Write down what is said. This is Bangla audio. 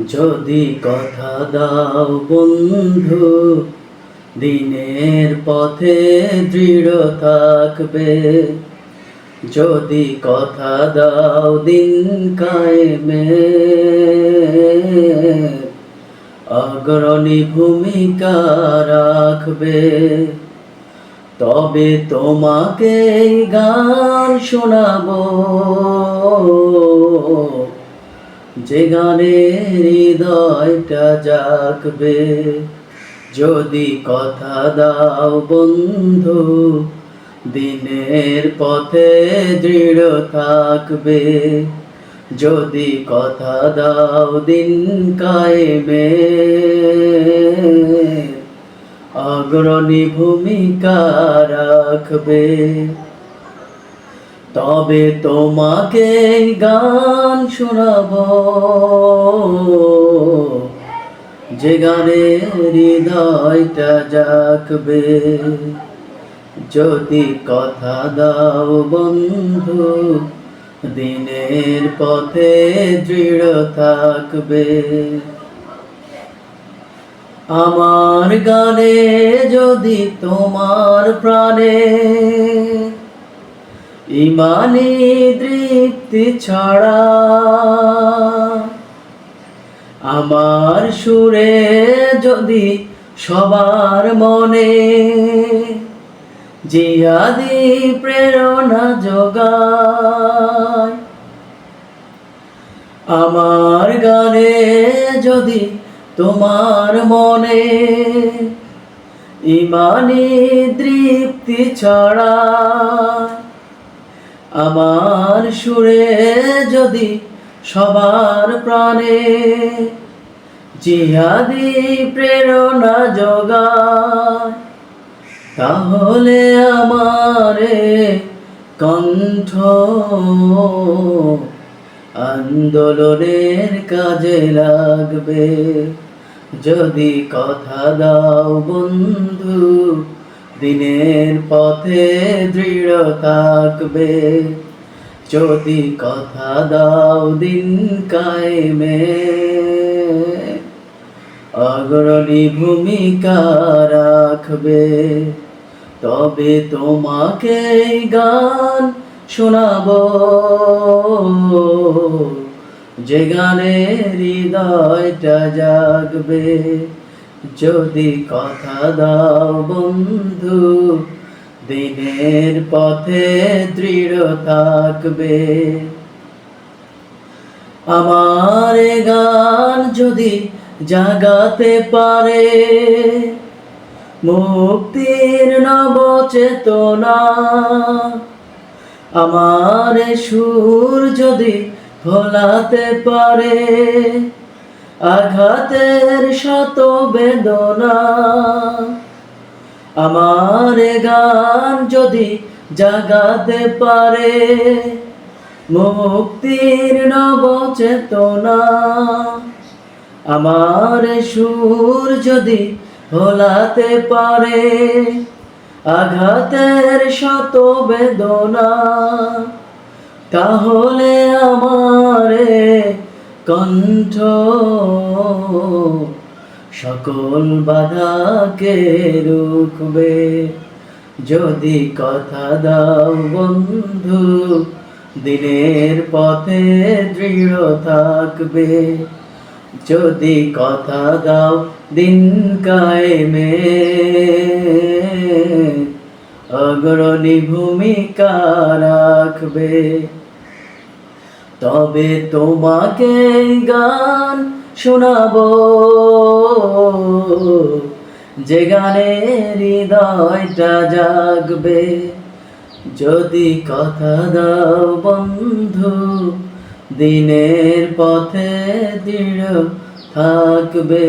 যদি কথা দাও বন্ধু, দিনের পথে দৃঢ় থাকবে। যদি কথা দাও দিন কায়েমে, অগ্রণী ভূমিকা রাখবে। তবে তোমাকে গান শোনাবো, যে গানে হৃদয়টা জাগবে। যদি কথা দাও বন্ধু, দিনের পথে দৃঢ় থাকবে। যদি কথা দাও দিন কায়েমে, অগ্রণী ভূমিকা রাখবে। তবে তোমাকে গান শোনাবো, যে গানে হৃদয়টা জাগবে। যদি কথা দাও বন্ধু, দিনের পথে দৃঢ় থাকবে। আমার গানে যদি তোমার প্রাণে ইমানি তৃপ্তি ছড়া, আমার সুরে যদি সবার মনে জিহাদি প্রেরণা যোগায়, আমার গানে যদি তোমার মনে ইমানি তৃপ্তি ছড়ায়, আমার সুরে যদি সবার প্রাণে জিহাদি প্রেরণা যোগায়, তাহলে আমারে কণ্ঠ আন্দোলনের কাজে লাগবে। যদি কথা দাও বন্ধু, দিনের পথে দৃঢ় থাকবে। যদি কথা দাও দিন কায়েমে, অগ্রণী ভূমিকা রাখবে। তবে তোমাকে গান শোনাবো, যে গানে হৃদয়টা জাগবে। যদি কথা দাও বন্ধু, দিনের পথে দৃঢ় থাকবে। আমার গান যদি জাগাতে পারে মুক্তির নব চেতনা, আমার সুর যদি ভোলাতে পারে আঘাতের শত বেদনা, আমার গান যদি জাগাতে পারে মুক্তির নব চেতনা, আমার সুর যদি ভোলাতে পারে আঘাতের শত বেদনা, তাহলে আমারে কণ্ঠ সকল বাধাকে রুখবে। যদি কথা দাও বন্ধু, দিনের পথে দৃঢ় থাকবে। যদি কথা দাও দিন কায়েমে, অগ্রণী ভূমিকা রাখবে। তবে তোমাকে গান শোনাবো, যে গানে হৃদয়টা জাগবে। যদি কথা দাও বন্ধু, দিনের পথে দৃঢ় থাকবে।